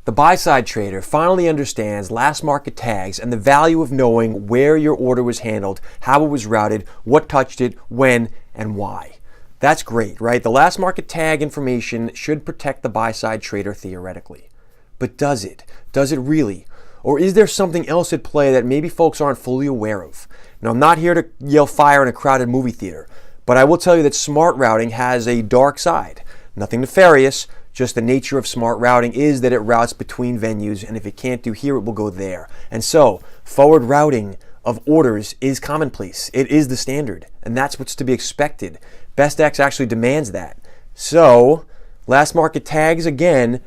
The buy-side trader finally understands last market tags and the value of knowing where your order was handled, how it was routed, what touched it, when, and why. That's great, right? The last market tag information should protect the buy-side trader theoretically. But does it? Does it really? Or is there something else at play that maybe folks aren't fully aware of? Now, I'm not here to yell fire in a crowded movie theater, but I will tell you that smart routing has a dark side. Nothing nefarious, just the nature of smart routing is that it routes between venues, and if it can't do here, it will go there. And so, forward routing of orders is commonplace. It is the standard, and that's what's to be expected. BestX actually demands that. So, last market tags, again,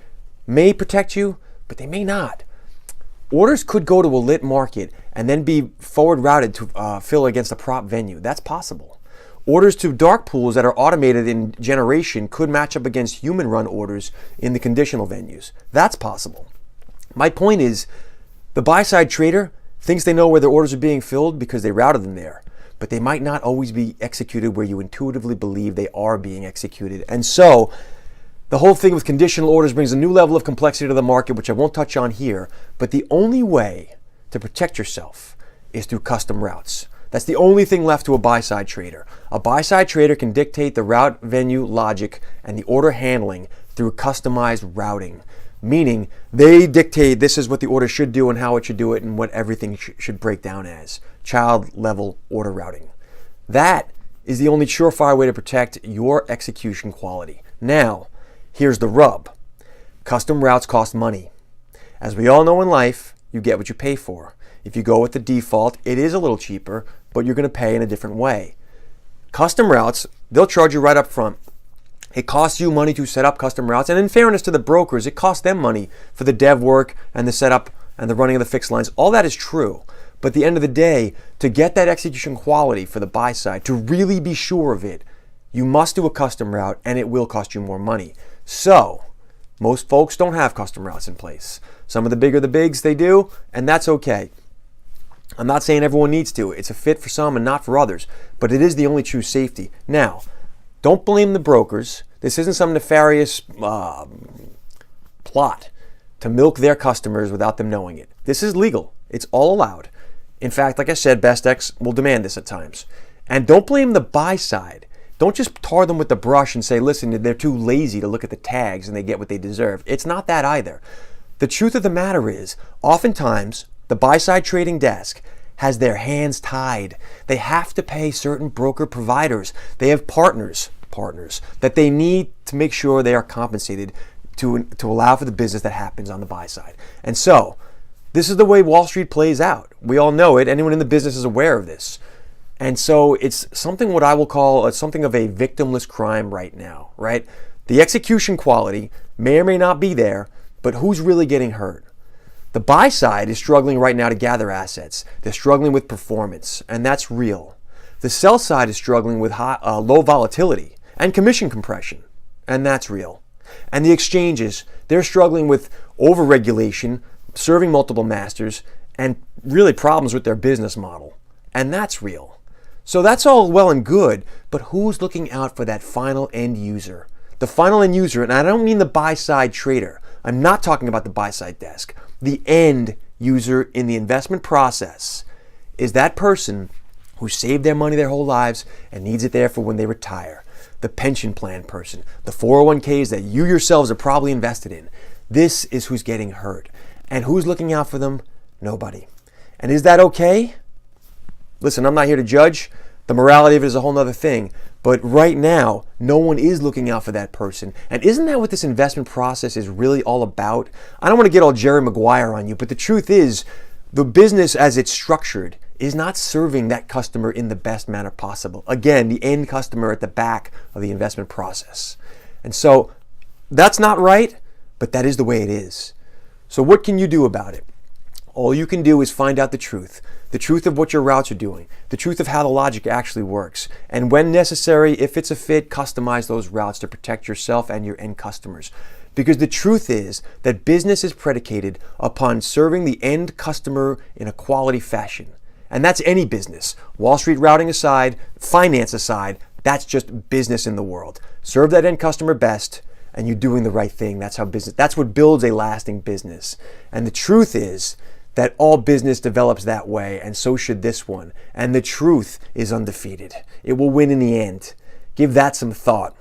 may protect you, but they may not. Orders could go to a lit market and then be forward routed to fill against a prop venue. That's possible. Orders to dark pools that are automated in generation could match up against human-run orders in the conditional venues. That's possible. My point is, the buy-side trader thinks they know where their orders are being filled because they routed them there, but they might not always be executed where you intuitively believe they are being executed. And so, the whole thing with conditional orders brings a new level of complexity to the market, which I won't touch on here, but the only way to protect yourself is through custom routes. That's the only thing left to a buy-side trader. A buy-side trader can dictate the route venue logic and the order handling through customized routing, meaning they dictate this is what the order should do and how it should do it and what everything should break down as. Child-level order routing. That is the only surefire way to protect your execution quality. Now, here's the rub. Custom routes cost money. As we all know in life, you get what you pay for. If you go with the default, it is a little cheaper, but you're going to pay in a different way. Custom routes, they'll charge you right up front. It costs you money to set up custom routes, and in fairness to the brokers, it costs them money for the dev work and the setup and the running of the fixed lines. All that is true. But at the end of the day, to get that execution quality for the buy side, to really be sure of it, you must do a custom route, and it will cost you more money. So, most folks don't have custom routes in place. Some of the bigger the bigs, they do, and that's okay. I'm not saying everyone needs to. It's a fit for some and not for others, but it is the only true safety. Now, don't blame the brokers. This isn't some nefarious plot to milk their customers without them knowing it. This is legal. It's all allowed. In fact, like I said, BestX will demand this at times. And don't blame the buy side. Don't just tar them with the brush and say, listen, they're too lazy to look at the tags and they get what they deserve. It's not that either. The truth of the matter is, oftentimes, the buy-side trading desk has their hands tied. They have to pay certain broker providers. They have partners that they need to make sure they are compensated to allow for the business that happens on the buy side. And so, this is the way Wall Street plays out. We all know it. Anyone in the business is aware of this. And so it's something what I will call something of a victimless crime right now, right? The execution quality may or may not be there, but who's really getting hurt? The buy side is struggling right now to gather assets. They're struggling with performance, and that's real. The sell side is struggling with low volatility and commission compression, and that's real. And the exchanges, they're struggling with overregulation, serving multiple masters, and really problems with their business model, and that's real. So that's all well and good, but who's looking out for that final end user? The final end user, and I don't mean the buy-side trader. I'm not talking about the buy-side desk. The end user in the investment process is that person who saved their money their whole lives and needs it there for when they retire. The pension plan person, the 401ks that you yourselves are probably invested in. This is who's getting hurt. And who's looking out for them? Nobody. And is that okay? Listen, I'm not here to judge. The morality of it is a whole other thing. But right now, no one is looking out for that person. And isn't that what this investment process is really all about? I don't want to get all Jerry Maguire on you, but the truth is, the business as it's structured is not serving that customer in the best manner possible. Again, the end customer at the back of the investment process. And so, that's not right, but that is the way it is. So what can you do about it? All you can do is find out the truth of what your routes are doing, the truth of how the logic actually works, and when necessary, if it's a fit, customize those routes to protect yourself and your end customers. Because the truth is that business is predicated upon serving the end customer in a quality fashion. And that's any business. Wall Street routing aside, finance aside, that's just business in the world. Serve that end customer best, and you're doing the right thing. That's what builds a lasting business. And the truth is that all business develops that way, and so should this one. And the truth is undefeated. It will win in the end. Give that some thought.